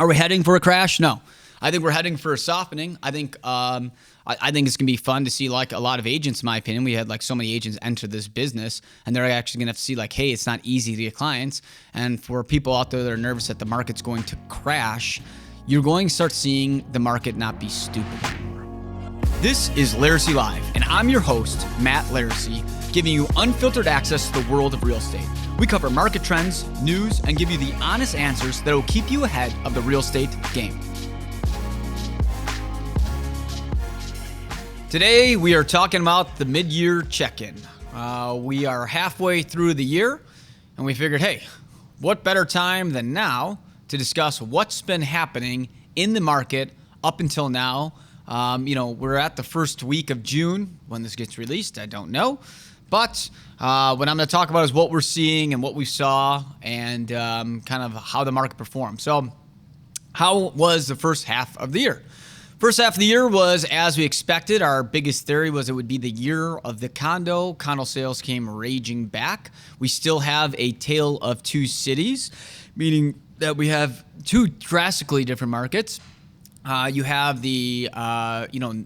Are we heading for a crash? No. I think we're heading for a softening. I think I think it's gonna be fun to see like a lot of agents. In my opinion, we had like so many agents enter this business, and they're actually gonna have to see like, hey, it's not easy to get clients. And for people out there that are nervous that the market's going to crash, you're going to start seeing the market not be stupid anymore. This is Laricy Live, and I'm your host, Matt Laricy, giving you unfiltered access to the world of real estate. We cover market trends, news, and give you the honest answers that will keep you ahead of the real estate game. Today, we are talking about the mid-year check-in. We are halfway through the year, and we figured, hey, what better time than now to discuss what's been happening in the market up until now. We're at the first week of June. When this gets released, I don't know. But what I'm going to talk about is what we're seeing and what we saw and kind of how the market performed. So how was the first half of the year? First half of the year was as we expected. Our biggest theory was it would be the year of the condo. Condo sales came raging back. We still have a tale of two cities, meaning that we have two drastically different markets. You have the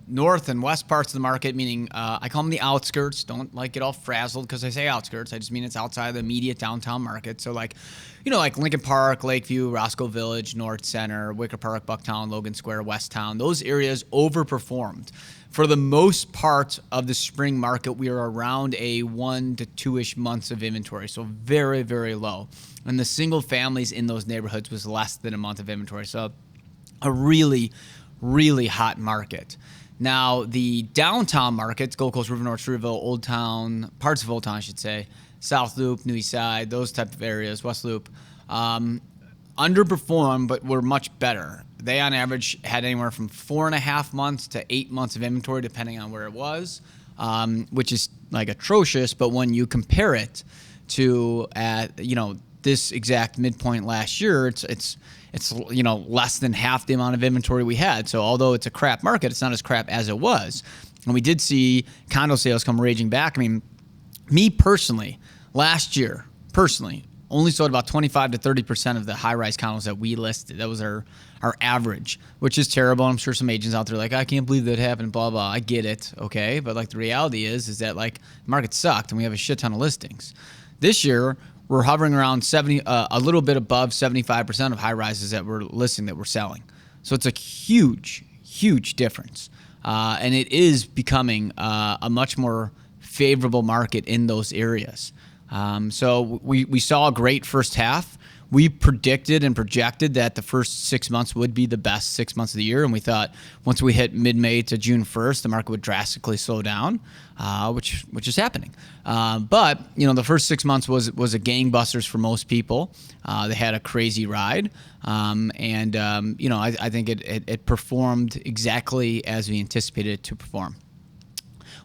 north and west parts of the market, meaning I call them the outskirts. Don't like get all frazzled because I say outskirts. I just mean it's outside of the immediate downtown market. So like Lincoln Park, Lakeview, Roscoe Village, North Center, Wicker Park, Bucktown, Logan Square, Westtown. Those areas overperformed. For the most part of the spring market, we are around a 1 to 2-ish months of inventory, so very, very low. And the single families in those neighborhoods was less than a month of inventory. So a really, really hot market. Now, the downtown markets, Gold Coast, River North, Streeterville, Old Town, parts of Old Town, I should say, South Loop, New East Side, those type of areas, West Loop, underperformed, but were much better. They, on average, had anywhere from 4.5 months to 8 months of inventory, depending on where it was, which is like atrocious. But when you compare it to this exact midpoint last year, it's less than half the amount of inventory we had. So although it's a crap market, it's not as crap as it was. And we did see condo sales come raging back. I mean, me personally, last year, only sold about 25 to 30% of the high-rise condos that we listed. That was our average, which is terrible. I'm sure some agents out there are like, I can't believe that happened, blah, blah. I get it, okay? But like the reality is that like the market sucked and we have a shit ton of listings. This year, we're hovering around a little bit above 75% of high rises that we're listing that we're selling. So it's a huge, huge difference. And it is becoming a much more favorable market in those areas. So we saw a great first half. We predicted and projected that the first 6 months would be the best 6 months of the year. And we thought once we hit mid-May to June 1st, the market would drastically slow down, which is happening. But the first 6 months was a gangbusters for most people. They had a crazy ride. I think it performed exactly as we anticipated it to perform.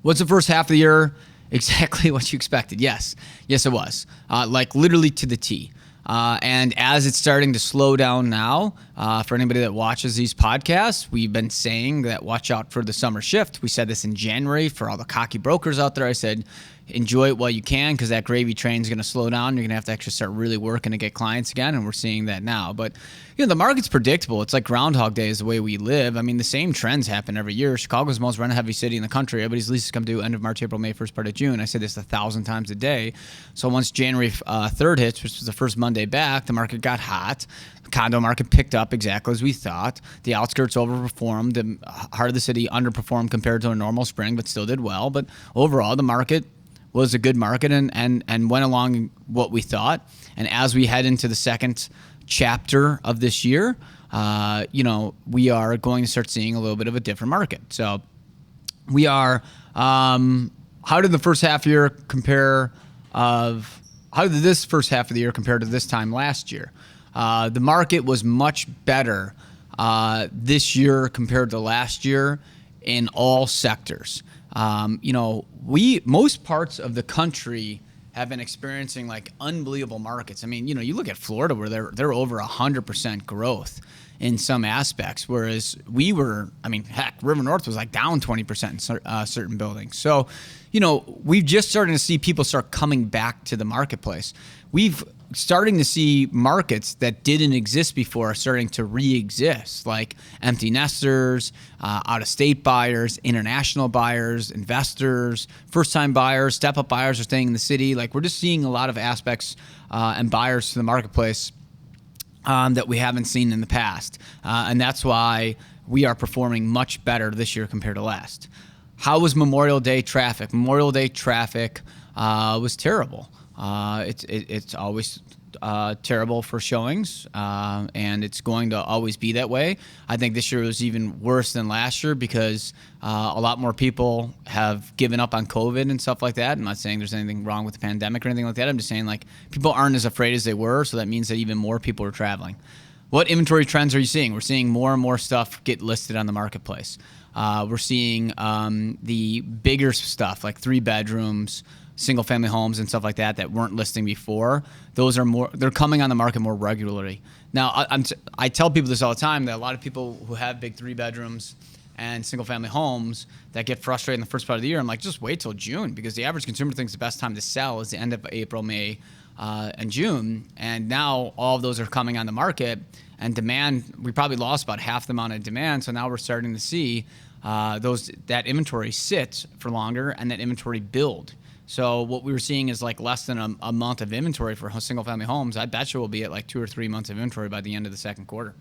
What's the first half of the year? Exactly what you expected. Yes, it was. Like literally to the T. And as it's starting to slow down now, for anybody that watches these podcasts, we've been saying that watch out for the summer shift. We said this in January for all the cocky brokers out there. I said, enjoy it while you can because that gravy train is going to slow down. You're going to have to actually start really working to get clients again, and we're seeing that now. But the market's predictable. It's like Groundhog Day is the way we live. I mean, the same trends happen every year. Chicago's the most rent-heavy city in the country. Everybody's leases come due end of March, April, May, first part of June. I say this 1,000 times a day. So once January 3rd hits, which was the first Monday back, the market got hot. The condo market picked up exactly as we thought. The outskirts overperformed. The heart of the city underperformed compared to a normal spring, but still did well. But overall, the market was a good market and went along what we thought. And as we head into the second chapter of this year, we are going to start seeing a little bit of a different market. So we are, how did this first half of the year compare to this time last year? The market was much better this year compared to last year in all sectors. Most parts of the country have been experiencing like unbelievable markets. I mean, you look at Florida where they're over 100% growth. in some aspects, whereas we were, I mean, heck, River North was like down 20% in certain buildings. So, we've just started to see people start coming back to the marketplace. We've starting to see markets that didn't exist before starting to re-exist, like empty nesters, out-of-state buyers, international buyers, investors, first-time buyers, step-up buyers are staying in the city. Like, we're just seeing a lot of aspects and buyers to the marketplace that we haven't seen in the past. And that's why we are performing much better this year compared to last. How was Memorial Day traffic? Memorial Day traffic was terrible. It's always terrible for showings, and it's going to always be that way. I think this year was even worse than last year because a lot more people have given up on COVID and stuff like that. I'm not saying there's anything wrong with the pandemic or anything like that. I'm just saying, like, people aren't as afraid as they were, so that means that even more people are traveling. What inventory trends are you seeing? We're seeing more and more stuff get listed on the marketplace. We're seeing the bigger stuff, like 3 bedrooms, single family homes and stuff like that weren't listing before. Those are they're coming on the market more regularly. Now, I tell people this all the time, that a lot of people who have big 3 bedrooms and single family homes that get frustrated in the first part of the year, I'm like, just wait till June, because the average consumer thinks the best time to sell is the end of April, May, and June. And now all of those are coming on the market, and demand, we probably lost about half the amount of demand. So now we're starting to see that inventory sit for longer and that inventory build. So what we were seeing is like less than a month of inventory for single family homes. I bet you we'll be at like 2 or 3 months of inventory by the end of the second quarter.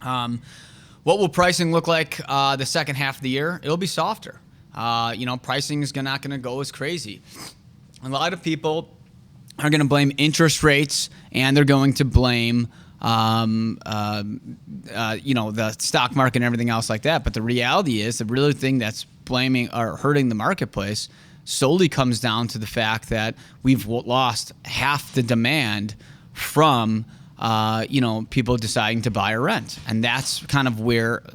What will pricing look like the second half of the year? It'll be softer. Pricing is not going to go as crazy. A lot of people are going to blame interest rates, and they're going to blame the stock market and everything else like that. But the reality is, the real thing that's blaming or hurting the marketplace solely comes down to the fact that we've lost half the demand from people deciding to buy or rent. And that's kind of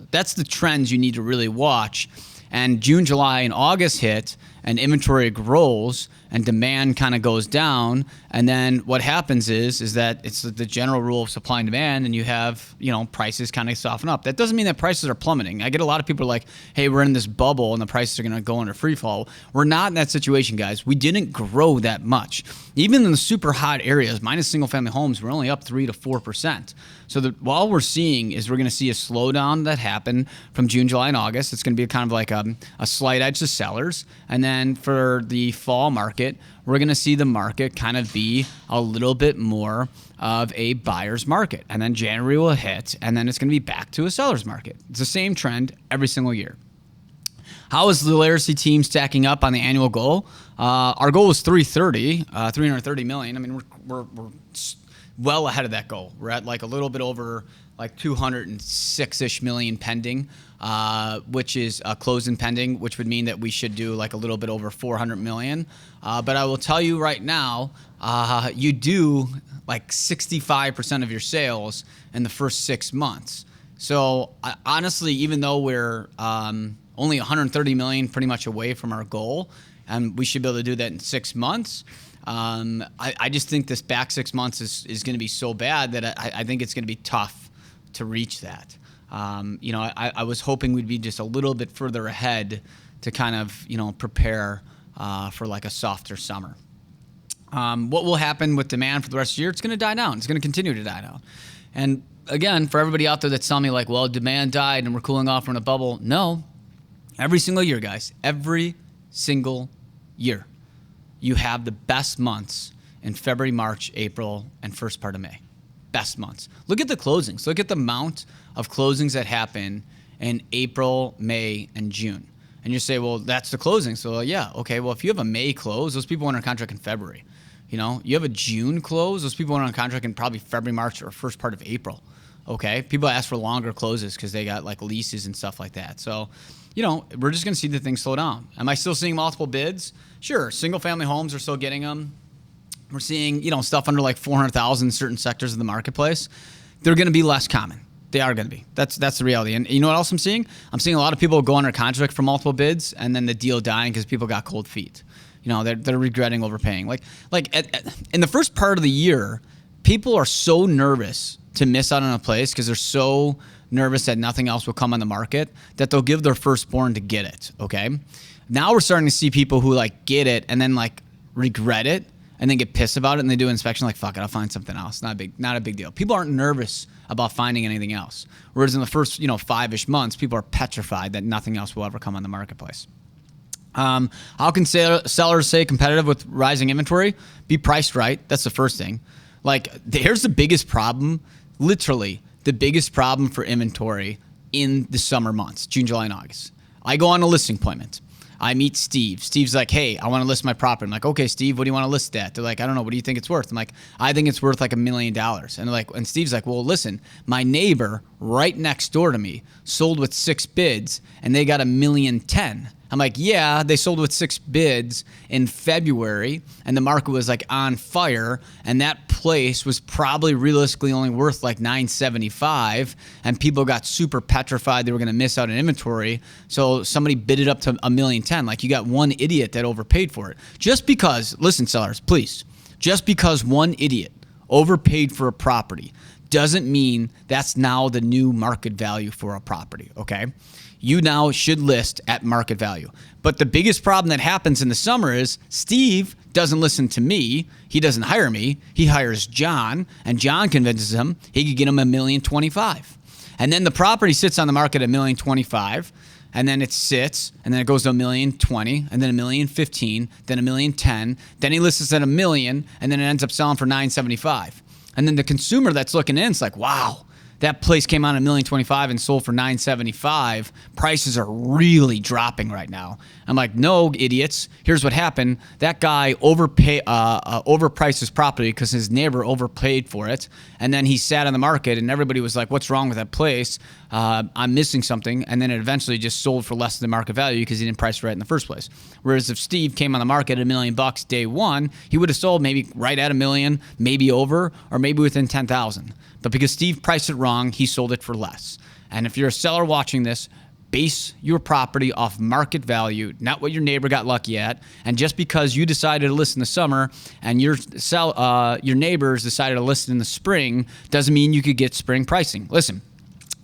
that's the trends you need to really watch. And June, July, and August hit, and inventory grows, and demand kind of goes down. And then what happens is that it's the general rule of supply and demand, and you have, prices kind of soften up. That doesn't mean that prices are plummeting. I get a lot of people like, hey, we're in this bubble and the prices are going to go into free fall. We're not in that situation, guys. We didn't grow that much. Even in the super hot areas, minus single family homes, we're only up 3 to 4%. So all we're seeing is we're going to see a slowdown that happened from June, July, and August. It's going to be kind of like a slight edge to sellers. And then for the fall market, we're going to see the market kind of be a little bit more of a buyer's market. And then January will hit, and then it's going to be back to a seller's market. It's the same trend every single year. How is the Laricy team stacking up on the annual goal? Our goal was 330 million. I mean, we're well ahead of that goal. We're at like a little bit over like 206-ish million pending, which is closed and pending, which would mean that we should do like a little bit over 400 million. But I will tell you right now, you do like 65% of your sales in the first 6 months. So honestly, even though we're only 130 million pretty much away from our goal, and we should be able to do that in 6 months, I just think this back 6 months is going to be so bad that I think it's going to be tough to reach that. I was hoping we'd be just a little bit further ahead to kind of, prepare for like a softer summer. What will happen with demand for the rest of the year? It's going to die down. It's going to continue to die down. And again, for everybody out there that's telling me like, well, demand died and we're cooling off from a bubble. No, every single year, guys, every single year, you have the best months in February, March, April, and first part of May. Best months. Look at the closings. Look at the amount of closings that happen in April, May, and June. And you say, well, that's the closing. So yeah, okay, well, if you have a May close, those people went on contract in February. You have a June close, those people went on contract in probably February, March, or first part of April. Okay, people ask for longer closes because they got like leases and stuff like that. So, we're just going to see the things slow down. Am I still seeing multiple bids? Sure, single family homes are still getting them. We're seeing, stuff under like 400,000 in certain sectors of the marketplace. They're going to be less common. They are going to be. That's the reality. And you know what else I'm seeing? I'm seeing a lot of people go under contract for multiple bids and then the deal dying because people got cold feet. They're regretting overpaying. In the first part of the year, people are so nervous to miss out on a place because they're so nervous that nothing else will come on the market that they'll give their firstborn to get it. Okay. Now we're starting to see people who like get it and then like regret it and then get pissed about it and they do an inspection like, fuck it, I'll find something else. Not a big deal. People aren't nervous about finding anything else. Whereas in the first, 5-ish months, people are petrified that nothing else will ever come on the marketplace. How can sellers stay competitive with rising inventory? Be priced right. That's the first thing. Like, here's the biggest problem, literally the biggest problem for inventory in the summer months, June, July, and August. I go on a listing appointment. I meet Steve. Steve's like, hey, I want to list my property. I'm like, okay, Steve, what do you want to list it at? They're like, I don't know. What do you think it's worth? I'm like, I think it's worth like $1 million. And Steve's like, well, listen, my neighbor right next door to me sold with 6 bids and they got $1.010 million. I'm like, yeah, they sold with 6 bids in February and the market was like on fire and that place was probably realistically only worth like $975 and people got super petrified they were going to miss out on inventory. So somebody bid it up to $1.010 million. Like, you got one idiot that overpaid for it. Just because, listen, sellers, please, just because one idiot overpaid for a property doesn't mean that's now the new market value for a property, okay? You now should list at market value. But the biggest problem that happens in the summer is Steve doesn't listen to me. He doesn't hire me. He hires John, and John convinces him he could get him $1.025 million. And then the property sits on the market at $1.025 million, and then it sits, and then it goes to $1.020 million, and then $1.015 million, then $1.010 million. Then he lists it at $1 million, and then it ends up selling for $975. And then the consumer that's looking in is like, wow, that place came on $1.025 million and sold for $975. Prices are really dropping right now. I'm like, no, idiots. Here's what happened. That guy overpriced his property because his neighbor overpaid for it. And then he sat on the market and everybody was like, what's wrong with that place? I'm missing something. And then it eventually just sold for less than market value because he didn't price it right in the first place. Whereas if Steve came on the market at $1 million day one, he would have sold maybe right at $1 million, maybe over, or maybe within 10,000. But because Steve priced it wrong, he sold it for less. And if you're a seller watching this, base your property off market value, not what your neighbor got lucky at. And just because you decided to list in the summer and your neighbors decided to list in the spring doesn't mean you could get spring pricing. Listen,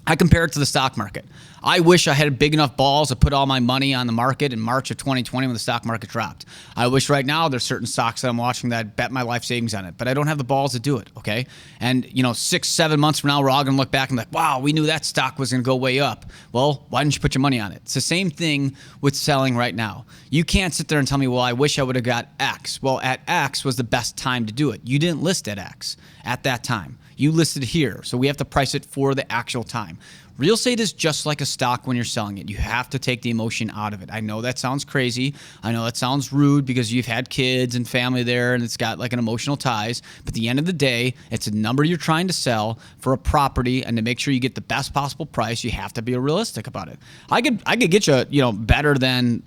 I compare it to the stock market. I wish I had big enough balls to put all my money on the market in March of 2020 when the stock market dropped. I wish right now there's certain stocks that I'm watching that I bet my life savings on it, but I don't have the balls to do it, okay? And 6-7 months from now, we're all gonna look back and be like, wow, we knew that stock was gonna go way up. Well, why didn't you put your money on it? It's the same thing with selling right now. You can't sit there and tell me, well, I wish I would have got X. Well, at X was the best time to do it. You didn't list at X at that time. You listed here, so we have to price it for the actual time. Real estate is just like a stock when you're selling it. You have to take the emotion out of it. I know that sounds crazy. I know that sounds rude because you've had kids and family there and it's got like an emotional ties. But at the end of the day, it's a number you're trying to sell for a property, and to make sure you get the best possible price, you have to be realistic about it. I could get you, better than,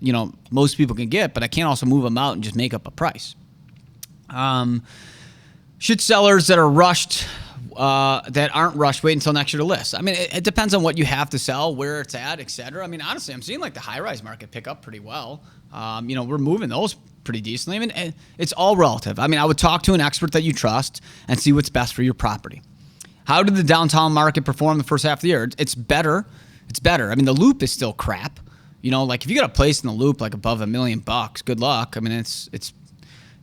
most people can get, but I can't also move them out and just make up a price. Should sellers that are rushed that aren't rushed wait until next year to list? I mean, it depends on what you have to sell, where it's at, et cetera. I mean, honestly, I'm seeing like the high-rise market pick up pretty well. We're moving those pretty decently. I mean, it's all relative. I mean, I would talk to an expert that you trust and see what's best for your property. How did the downtown market perform the first half of the year? It's better. It's better. I mean, the Loop is still crap. Like if you got a place in the Loop like above $1 million, good luck. I mean, it's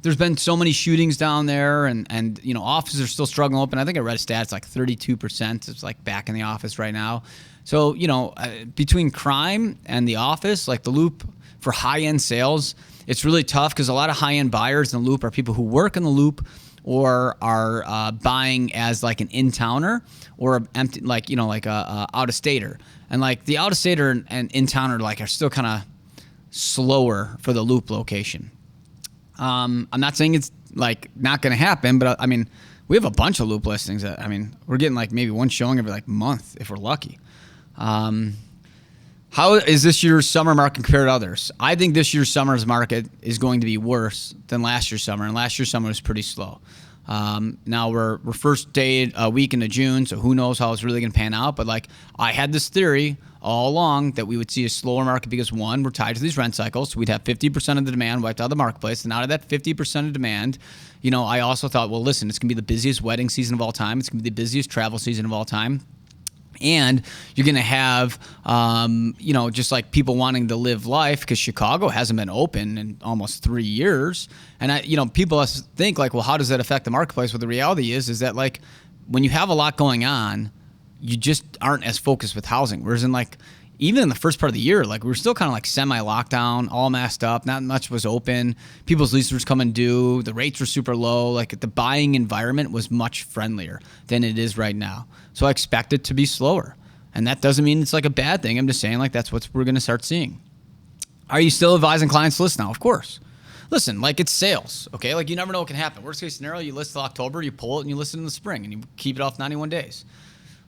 there's been so many shootings down there, and offices are still struggling open. I think I read a stat, it's like 32%. It's like back in the office right now. So, between crime and the office, like the Loop for high-end sales, it's really tough because a lot of high-end buyers in the Loop are people who work in the Loop or are buying as like an in-towner or empty, like a out-of-stater. And like the out-of-stater and in-towner are still kind of slower for the Loop location. I'm not saying it's like not going to happen, but I mean, we have a bunch of Loop listings that, we're getting like maybe one showing every like month if we're lucky. How is this year's summer market compared to others? I think this year's summer's market is going to be worse than last year's summer, and last year's summer was pretty slow. Now we're first day a week into June, so who knows how it's really going to pan out. But like I had this theory all along that we would see a slower market because one, we're tied to these rent cycles, so we'd have 50% of the demand wiped out of the marketplace, and out of that 50% of demand, I also thought, well, listen, it's going to be the busiest wedding season of all time. It's going to be the busiest travel season of all time. And you're going to have, just like people wanting to live life because Chicago hasn't been open in almost 3 years. And, people think like, well, how does that affect the marketplace? Well, the reality is that like when you have a lot going on, you just aren't as focused with housing. Whereas in like, even in the first part of the year, like we were still kind of like semi-lockdown, all messed up, not much was open. People's leases were coming due. The rates were super low. Like the buying environment was much friendlier than it is right now. So I expect it to be slower. And that doesn't mean it's like a bad thing. I'm just saying like that's what we're going to start seeing. Are you still advising clients to list now? Of course. Listen, like it's sales, okay? Like you never know what can happen. Worst case scenario, you list till October, you pull it and you list it in the spring and you keep it off 91 days.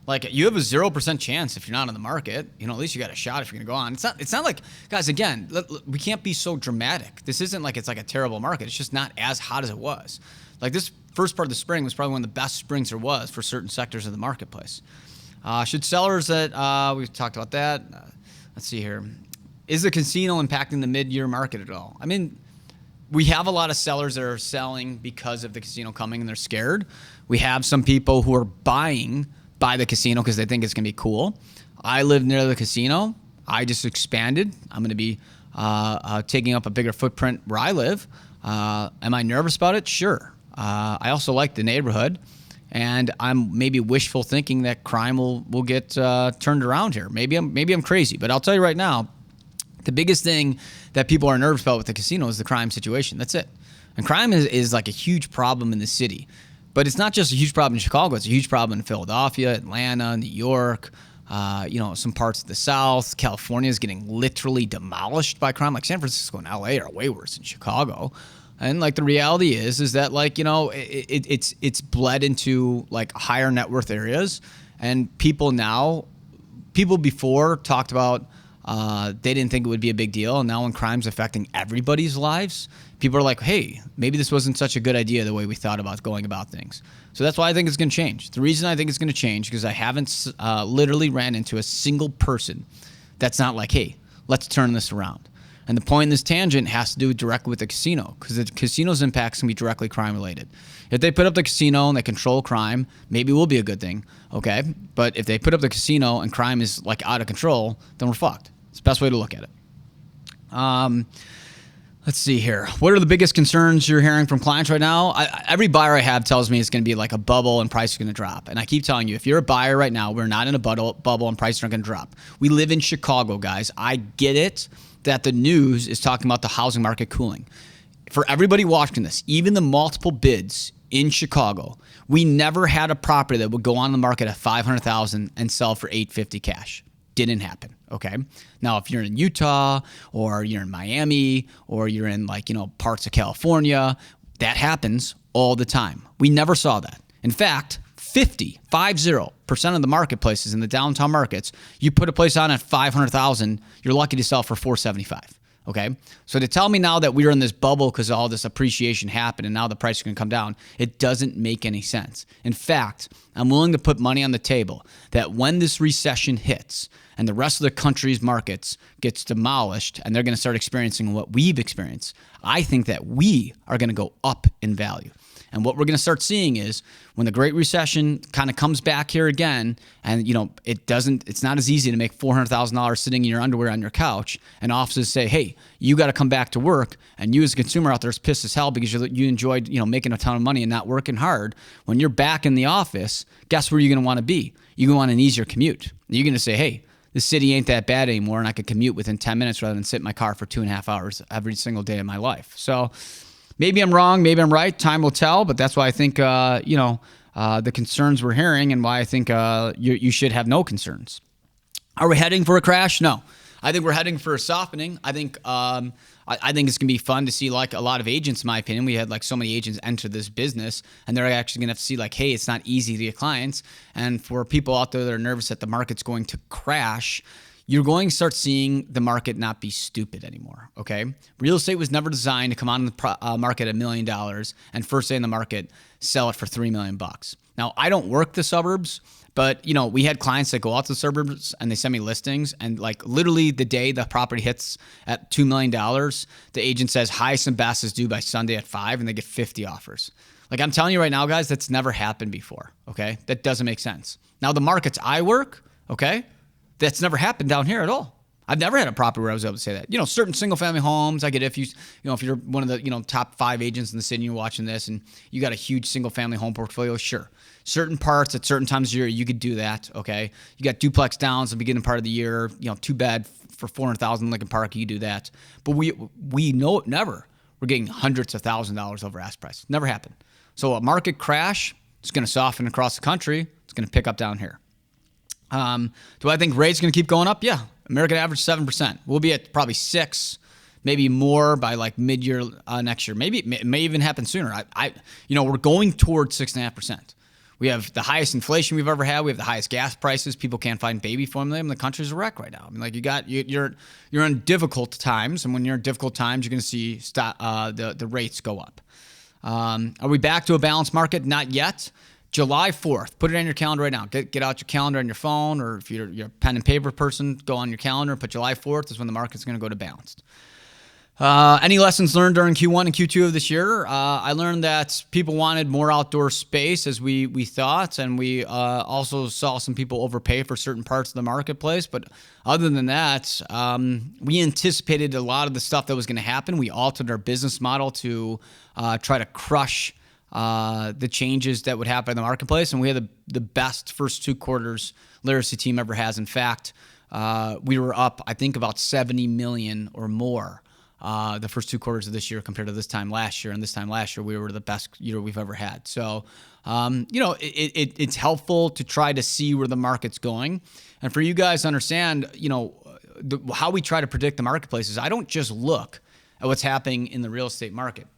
Like you have a 0% chance if you're not on the market. At least you got a shot if you're gonna go on. It's not like, guys. Again, we can't be so dramatic. This isn't like it's like a terrible market. It's just not as hot as it was. Like this first part of the spring was probably one of the best springs there was for certain sectors of the marketplace. Should sellers that we've talked about that. Let's see here. Is the casino impacting the mid-year market at all? I mean, we have a lot of sellers that are selling because of the casino coming and they're scared. We have some people who are buying by the casino because they think it's going to be cool. I live near the casino. I just expanded. I'm going to be taking up a bigger footprint where I live. Am I nervous about it? Sure. I also like the neighborhood, and I'm maybe wishful thinking that crime will get turned around here. Maybe I'm crazy, but I'll tell you right now, the biggest thing that people are nervous about with the casino is the crime situation. That's it. And crime is like a huge problem in the city. But it's not just a huge problem in Chicago. It's a huge problem in Philadelphia, Atlanta, New York, some parts of the South. California is getting literally demolished by crime. Like San Francisco and LA are way worse than Chicago. And like the reality is that like, it's bled into like higher net worth areas. And people before talked about they didn't think it would be a big deal. And now when crime's affecting everybody's lives, people are like, hey, maybe this wasn't such a good idea the way we thought about going about things. So that's why I think it's going to change. The reason I think it's going to change because I haven't literally ran into a single person that's not like, hey, let's turn this around. And the point in this tangent has to do directly with the casino because the casino's impacts can be directly crime related. If they put up the casino and they control crime, maybe it will be a good thing, okay? But if they put up the casino and crime is like out of control, then we're fucked. It's the best way to look at it. Let's see here. What are the biggest concerns you're hearing from clients right now? Every buyer I have tells me it's going to be like a bubble and price is going to drop. And I keep telling you, if you're a buyer right now, we're not in a bubble and prices aren't going to drop. We live in Chicago, guys. I get it that the news is talking about the housing market cooling. For everybody watching this, even the multiple bids in Chicago, we never had a property that would go on the market at $500,000 and sell for $850 cash. Didn't happen. Okay. Now, if you're in Utah or you're in Miami or you're in parts of California, that happens all the time. We never saw that. In fact, 50% of the marketplaces in the downtown markets, you put a place on at $500,000, you're lucky to sell for $475. Okay. So to tell me now that we're in this bubble because all this appreciation happened and now the price is going to come down, it doesn't make any sense. In fact, I'm willing to put money on the table that when this recession hits and the rest of the country's markets gets demolished and they're going to start experiencing what we've experienced, I think that we are going to go up in value. And what we're going to start seeing is when the Great Recession kind of comes back here again, and it's not as easy to make $400,000 sitting in your underwear on your couch, and offices say, hey, you got to come back to work, and you as a consumer out there is pissed as hell because you enjoyed making a ton of money and not working hard. When you're back in the office, guess where you're going to want to be? You're going to want an easier commute. You're going to say, hey, the city ain't that bad anymore, and I could commute within 10 minutes rather than sit in my car for 2.5 hours every single day of my life. So maybe I'm wrong, maybe I'm right. Time will tell, but that's why I think, the concerns we're hearing and why I think you should have no concerns. Are we heading for a crash? No. I think we're heading for a softening. I think it's going to be fun to see like a lot of agents, in my opinion. We had like so many agents enter this business and they're actually going to have to see like, hey, it's not easy to get clients. And for people out there that are nervous that the market's going to crash, you're going to start seeing the market not be stupid anymore, okay? Real estate was never designed to come on the market at $1 million and first day in the market, sell it for $3 million. Now, I don't work the suburbs, but we had clients that go out to the suburbs and they send me listings, and like literally the day the property hits at $2 million, the agent says highest and best is due by Sunday at 5, and they get 50 offers. Like I'm telling you right now, guys, that's never happened before, okay? That doesn't make sense. Now, the markets I work, okay, that's never happened down here at all. I've never had a property where I was able to say that. Certain single family homes, I get if you're one of the, top 5 agents in the city and you're watching this and you got a huge single family home portfolio, sure. Certain parts at certain times of the year, you could do that, okay? You got duplex downs at the beginning part of the year, 2-bed for $400,000 in Lincoln Park, you do that. But we know it never. We're getting hundreds of $1,000s over ask price. Never happened. So a market crash is going to soften across the country. It's going to pick up down here. Do I think rates going to keep going up? Yeah. American average 7%. We'll be at probably 6, maybe more by like mid-year next year. Maybe it may even happen sooner. We're going towards 6.5%. We have the highest inflation we've ever had. We have the highest gas prices. People can't find baby formula. The country's a wreck right now. I mean, like you're in difficult times, and when you're in difficult times, you're going to see the rates go up. Are we back to a balanced market? Not yet. July 4th, put it on your calendar right now. Get out your calendar on your phone, or if you're a pen and paper person, go on your calendar and put July 4th is when the market's going to go to balanced. Any lessons learned during Q1 and Q2 of this year? I learned that people wanted more outdoor space as we thought, and we also saw some people overpay for certain parts of the marketplace. But other than that, we anticipated a lot of the stuff that was going to happen. We altered our business model to try to crush the changes that would happen in the marketplace, and we had the best first 2 quarters Laricy team ever has. In fact, we were up, I think, about 70 million or more the first 2 quarters of this year compared to this time last year. And this time last year, we were the best year we've ever had. So, it's helpful to try to see where the market's going, and for you guys to understand, how we try to predict the marketplace is I don't just look at what's happening in the real estate market.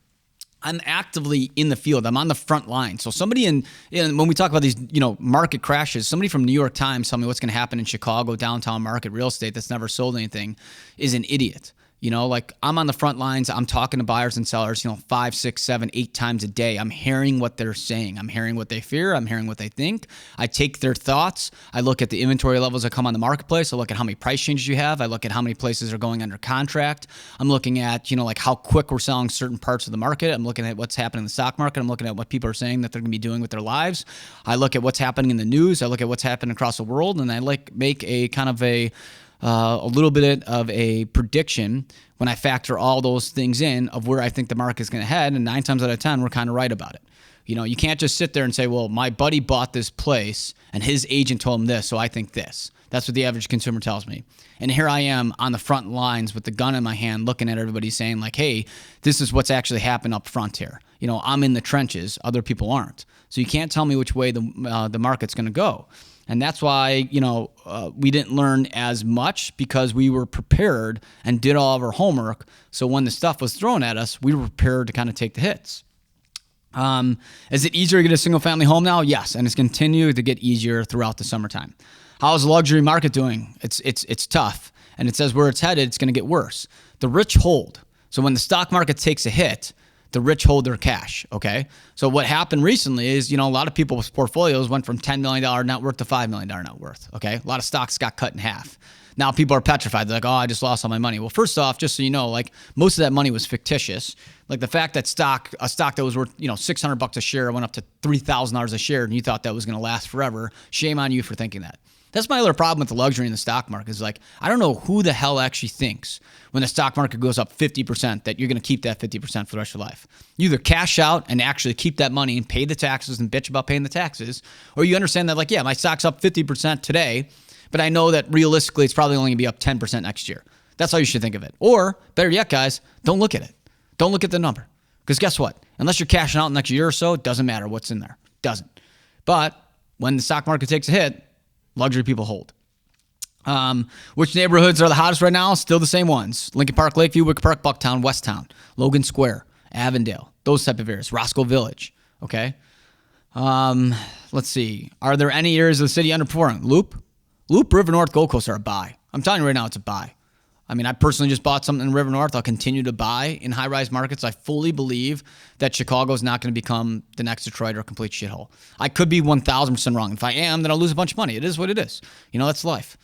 I'm actively in the field. I'm on the front line. So somebody when we talk about these, market crashes, somebody from New York Times tell me what's going to happen in Chicago, downtown market real estate that's never sold anything is an idiot. Like I'm on the front lines. I'm talking to buyers and sellers, 5, 6, 7, 8 times a day. I'm hearing what they're saying. I'm hearing what they fear. I'm hearing what they think. I take their thoughts. I look at the inventory levels that come on the marketplace. I look at how many price changes you have. I look at how many places are going under contract. I'm looking at, like how quick we're selling certain parts of the market. I'm looking at what's happening in the stock market. I'm looking at what people are saying that they're going to be doing with their lives. I look at what's happening in the news. I look at what's happening across the world, and I make a kind of a little bit of a prediction when I factor all those things in of where I think the market is going to head, and 9 times out of 10, we're kind of right about it. You can't just sit there and say, well, my buddy bought this place and his agent told him this, so I think this. That's what the average consumer tells me. And here I am on the front lines with the gun in my hand looking at everybody saying like, hey, this is what's actually happened up front here. I'm in the trenches. Other people aren't. So you can't tell me which way the market's going to go. And that's why, we didn't learn as much because we were prepared and did all of our homework. So when the stuff was thrown at us, we were prepared to kind of take the hits. Is it easier to get a single family home now? Yes. And it's continued to get easier throughout the summertime. How's the luxury market doing? It's tough. And it says where it's headed, it's going to get worse. The rich hold. So when the stock market takes a hit, the rich hold their cash, okay? So what happened recently is, a lot of people's portfolios went from $10 million net worth to $5 million net worth, okay? A lot of stocks got cut in half. Now people are petrified. They're like, oh, I just lost all my money. Well, first off, just so you know, like most of that money was fictitious. Like the fact that a stock that was worth, $600 a share went up to $3,000 a share and you thought that was going to last forever. Shame on you for thinking that. That's my other problem with the luxury in the stock market is like, I don't know who the hell actually thinks when the stock market goes up 50% that you're going to keep that 50% for the rest of your life. You either cash out and actually keep that money and pay the taxes and bitch about paying the taxes, or you understand that like, yeah, my stock's up 50% today, but I know that realistically it's probably only going to be up 10% next year. That's how you should think of it. Or better yet, guys, don't look at it. Don't look at the number. Because guess what? Unless you're cashing out in the next year or so, it doesn't matter what's in there. It doesn't. But when the stock market takes a hit, luxury people hold. Which neighborhoods are the hottest right now? Still the same ones. Lincoln Park, Lakeview, Wicker Park, Bucktown, Westtown, Logan Square, Avondale, those type of areas. Roscoe Village, okay? Let's see. Are there any areas of the city underperforming? Loop, River North, Gold Coast are a buy. I'm telling you right now, it's a buy. I mean, I personally just bought something in River North. I'll continue to buy in high-rise markets. I fully believe that Chicago is not going to become the next Detroit or a complete shithole. I could be 1,000% wrong. If I am, then I'll lose a bunch of money. It is what it is. That's life.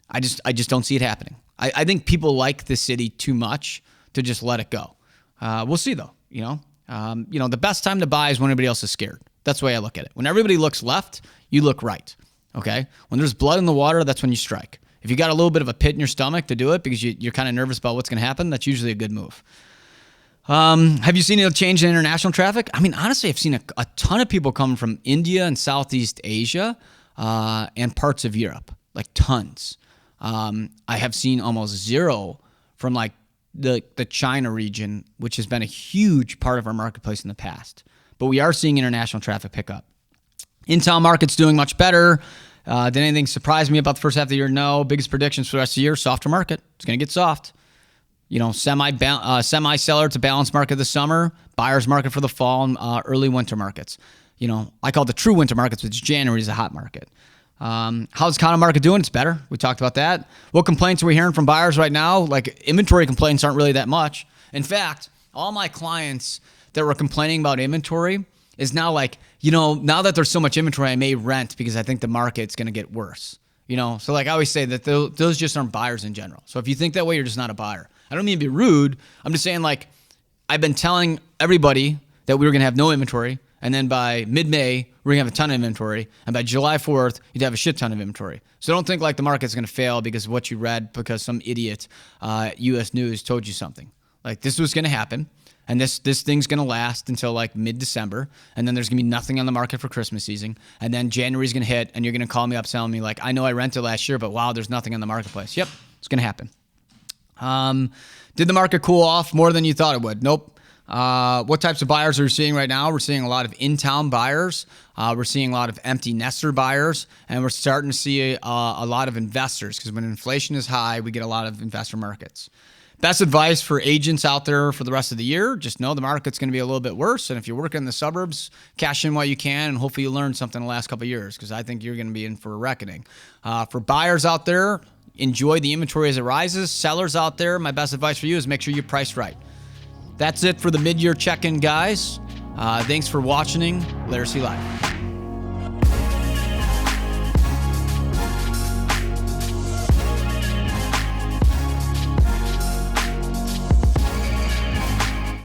I just don't see it happening. I think people like the city too much to just let it go. We'll see, though. The best time to buy is when everybody else is scared. That's the way I look at it. When everybody looks left, you look right. Okay? When there's blood in the water, that's when you strike. If you got a little bit of a pit in your stomach to do it because you're kind of nervous about what's going to happen, that's usually a good move. Have you seen a change in international traffic? I mean, honestly, I've seen a ton of people come from India and Southeast Asia and parts of Europe, like tons. I have seen almost zero from like the China region, which has been a huge part of our marketplace in the past. But we are seeing international traffic pick up. In-town market's doing much better. Did anything surprise me about the first half of the year? No. Biggest predictions for the rest of the year, softer market. It's going to get soft. Semi-seller to balanced market this summer, buyer's market for the fall, and early winter markets. I call it the true winter markets, which January is a hot market. How's the condo market doing? It's better. We talked about that. What complaints are we hearing from buyers right now? Like, inventory complaints aren't really that much. In fact, all my clients that were complaining about inventory is now like, now that there's so much inventory, I may rent because I think the market's going to get worse. So like I always say that those just aren't buyers in general. So if you think that way, you're just not a buyer. I don't mean to be rude. I'm just saying, like, I've been telling everybody that we were going to have no inventory. And then by mid-May, we're going to have a ton of inventory. And by July 4th, you'd have a shit ton of inventory. So don't think like the market's going to fail because of what you read because some idiot U.S. News told you something. Like, this was going to happen. And this thing's going to last until like mid-December. And then there's going to be nothing on the market for Christmas season. And then January's going to hit and you're going to call me up telling me like, I know I rented last year, but wow, there's nothing on the marketplace. Yep, it's going to happen. Did the market cool off more than you thought it would? Nope. What types of buyers are we seeing right now? We're seeing a lot of in-town buyers. We're seeing a lot of empty nester buyers. And we're starting to see a lot of investors because when inflation is high, we get a lot of investor markets. Best advice for agents out there for the rest of the year, just know the market's going to be a little bit worse. And if you're working in the suburbs, cash in while you can, and hopefully you learned something the last couple of years because I think you're going to be in for a reckoning. For buyers out there, enjoy the inventory as it rises. Sellers out there, my best advice for you is make sure you price right. That's it for the mid-year check-in, guys. Thanks for watching Laricy Live.